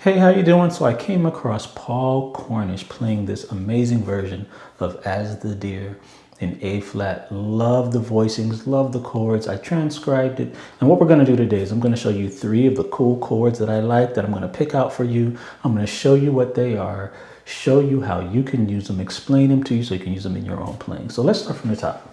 Hey, how you doing? So I came across Paul Cornish playing this amazing version of As the Deer in A flat. Love the voicings, love the chords. I transcribed it. And what we're going to do today is I'm going to show you 3 of the cool chords that I like that I'm going to pick out for you. I'm going to show you what they are, show you how you can use them, explain them to you so you can use them in your own playing. So let's start from the top.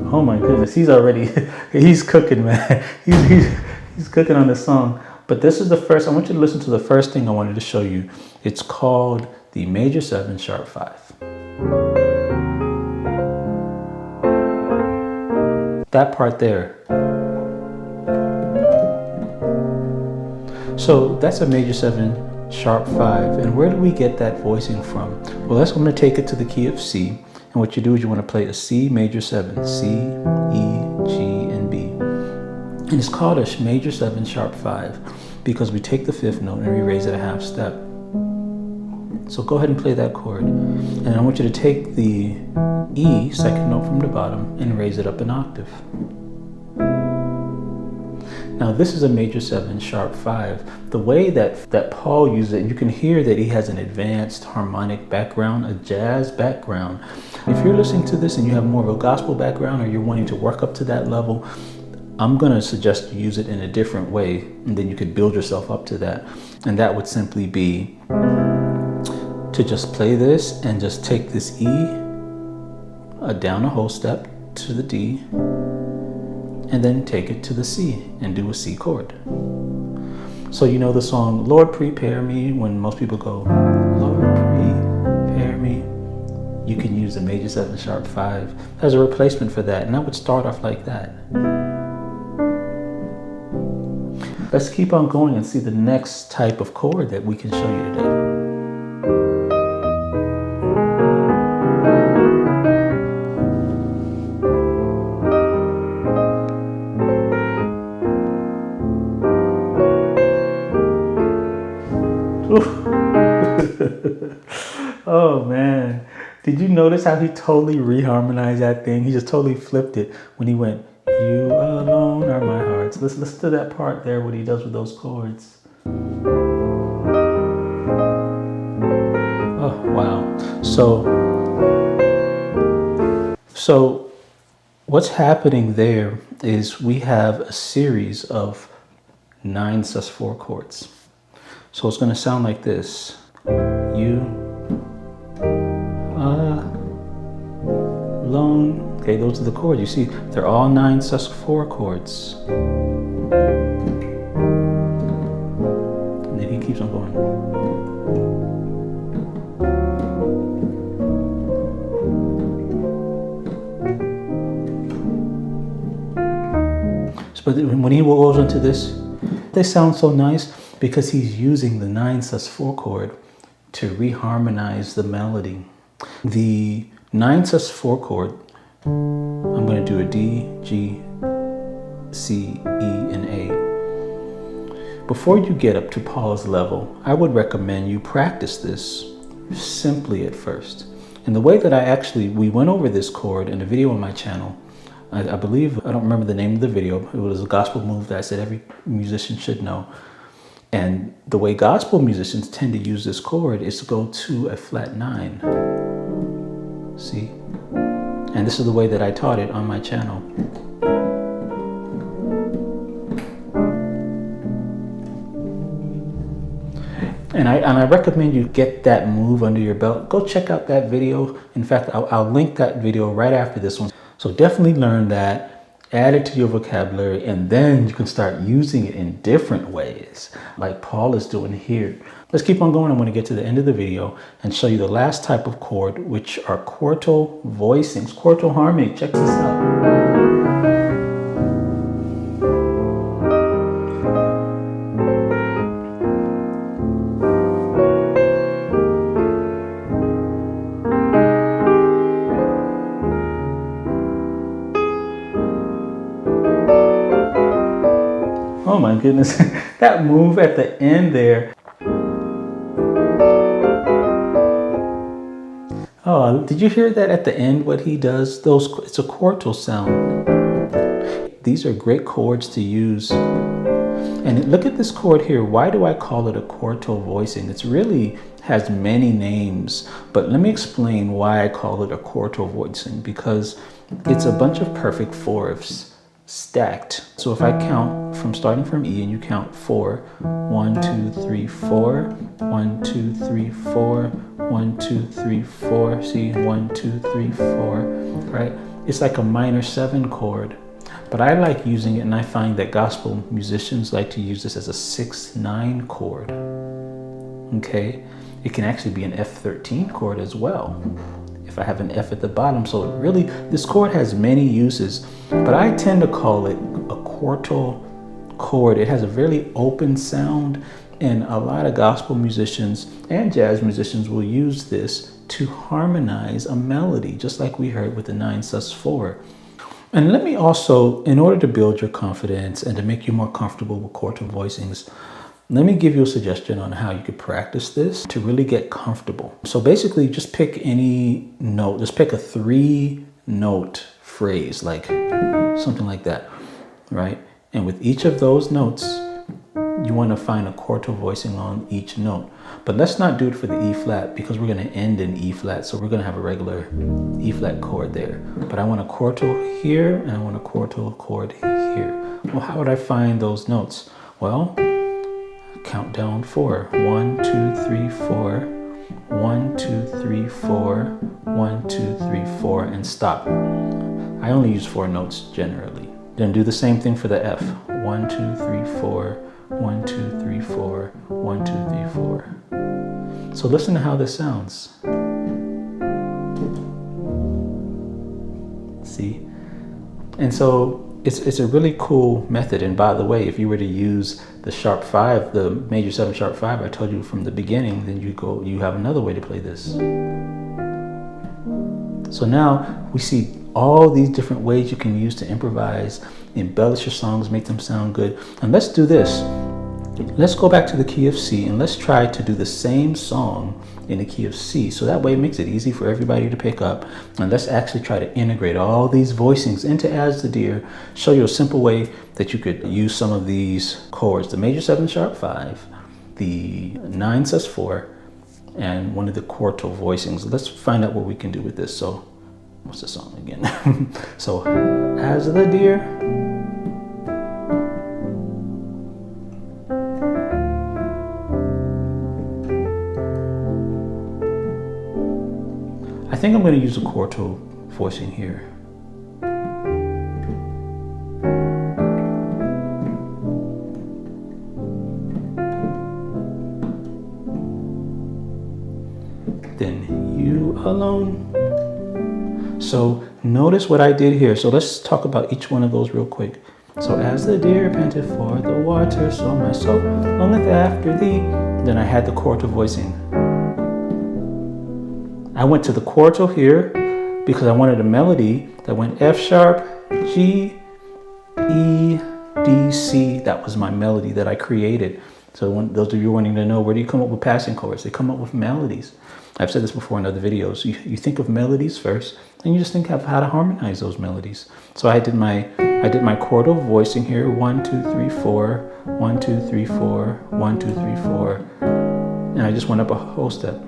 Oh my goodness, he's already, he's cooking, man. He's cooking on this song. But this is the first, I want you to listen to the first thing I wanted to show you. It's called the major 7 sharp 5. That part there. So that's a major 7 sharp 5. And where do we get that voicing from? Well, I'm going to take it to the key of C. And what you do is you want to play a C major 7, C, E, G, and B. And it's called a major 7 sharp 5 because we take the 5th note and we raise it a half step. So go ahead and play that chord. And I want you to take the E, second note from the bottom, and raise it up an octave. Now this is a major 7 sharp 5. The way that Paul uses it, you can hear that he has an advanced harmonic background, a jazz background. If you're listening to this and you have more of a gospel background or you're wanting to work up to that level, I'm going to suggest you use it in a different way, and then you could build yourself up to that. And that would simply be to just play this and just take this E down a whole step to the D, and then take it to the C and do a C chord. So you know the song, Lord Prepare Me, when most people go, Lord Prepare Me. You can use a major 7 sharp 5 as a replacement for that, and I would start off like that. Let's keep on going and see the next type of chord that we can show you today. Oh man, did you notice how he totally reharmonized that thing? He just totally flipped it when he went, you alone are my heart. So let's listen to that part there, what he does with those chords. Oh wow. So what's happening there is we have a series of 9 sus4 chords. So it's going to sound like this. You alone. Okay, those are the chords. You see, they're all 9 sus4 chords. And then he keeps on going. But when he goes into this, they sound so nice because he's using the 9 sus4 chord to reharmonize the melody. The 9 sus4 chord, I'm going to do a D, G, C, E, and A. Before you get up to Paul's level, I would recommend you practice this simply at first. And the way that we went over this chord in a video on my channel, I believe, I don't remember the name of the video, it was a gospel move that I said every musician should know. And the way gospel musicians tend to use this chord is to go to a flat 9. See? And this is the way that I taught it on my channel. And I recommend you get that move under your belt. Go check out that video. In fact, I'll link that video right after this one. So definitely learn that, add it to your vocabulary, and then you can start using it in different ways, like Paul is doing here. Let's keep on going. I'm going to get to the end of the video and show you the last type of chord, which are quartal voicings, quartal harmony. Check this out. Oh my goodness, that move at the end there. Oh, did you hear that at the end, what he does? It's a quartal sound. These are great chords to use. And look at this chord here. Why do I call it a quartal voicing? It's really has many names, but let me explain why I call it a quartal voicing, because it's a bunch of perfect fourths stacked. So if I count from starting from E and you count 4, 1, 2, 3, 4, 1, 2, 3, 4, 1, 2, 3, 4, see, 1, 2, 3, 4, right? It's like a minor 7 chord. But I like using it, and I find that gospel musicians like to use this as a 6-9 chord. Okay, it can actually be an F13 chord as well if I have an F at the bottom. So really, this chord has many uses, but I tend to call it a quartal chord. It has a really open sound, and a lot of gospel musicians and jazz musicians will use this to harmonize a melody, just like we heard with the 9 sus4. And let me also, in order to build your confidence and to make you more comfortable with quartal voicings, let me give you a suggestion on how you could practice this to really get comfortable. So basically, just pick any note. Just pick a 3-note phrase, like something like that, right? And with each of those notes, you want to find a quartal voicing on each note. But let's not do it for the E flat, because we're going to end in E flat. So we're going to have a regular E flat chord there. But I want a quartal here, and I want a quartal chord here. Well, how would I find those notes? Well, count down 4. 1, 2, 3, 4. 1, 2, 3, 4. 1, 2, 3, 4, and stop. I only use 4 notes generally. Then do the same thing for the F. 1, 2, 3, 4. 1, 2, 3, 4. 1, 2, 3, 4. So listen to how this sounds. See? And so it's a really cool method. And by the way, if you were to use the sharp 5, the major 7 sharp 5, I told you from the beginning, then you have another way to play this. So now we see all these different ways you can use to improvise, embellish your songs, make them sound good. And let's do this. Let's go back to the key of C, and let's try to do the same song in the key of C. So that way it makes it easy for everybody to pick up. And let's actually try to integrate all these voicings into As the Deer, show you a simple way that you could use some of these chords, the major 7 sharp 5, the 9 sus4, and one of the quartal voicings. Let's find out what we can do with this. So what's the song again? So As the Deer. I think I'm going to use a quartal voicing here. Then You Alone. So notice what I did here. So let's talk about each one of those real quick. So as the deer panted for the water, so my soul longeth after thee. Then I had the quartal voicing. I went to the quartal here because I wanted a melody that went F sharp, G, E, D, C. That was my melody that I created. So when those of you wanting to know, where do you come up with passing chords? They come up with melodies. I've said this before in other videos. You think of melodies first, and you just think of how to harmonize those melodies. So I did my quartal voicing here. 1, 2, 3, 4. 1, 2, 3, 4. 1, 2, 3, 4. And I just went up a whole step.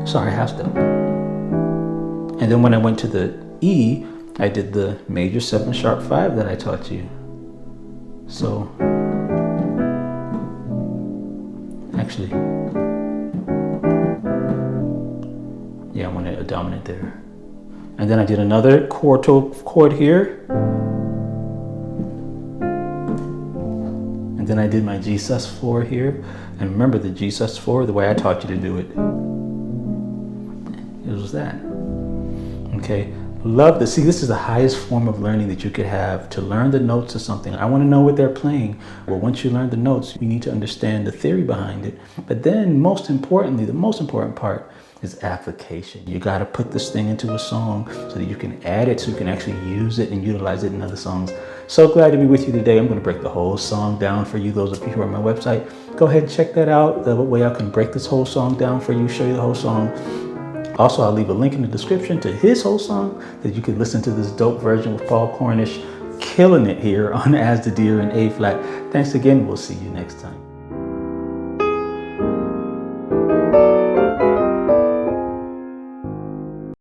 Sorry, half step. And then when I went to the E, I did the major 7 sharp 5 that I taught you. So, actually, yeah, I wanted a dominant there. And then I did another quartal chord here. And then I did my G sus4 here. And remember the G sus4, the way I taught you to do it. It was that. Okay, love this. See, this is the highest form of learning that you could have, to learn the notes of something. I want to know what they're playing. Well, once you learn the notes, you need to understand the theory behind it. But then, most importantly, the most important part is application. You got to put this thing into a song so that you can add it, so you can actually use it and utilize it in other songs. So glad to be with you today. I'm going to break the whole song down for you, those of you who are on my website. Go ahead and check that out. The way I can break this whole song down for you, show you the whole song. Also, I'll leave a link in the description to his whole song that you can listen to this dope version with Paul Cornish killing it here on As the Deer in A flat. Thanks again. We'll see you next time.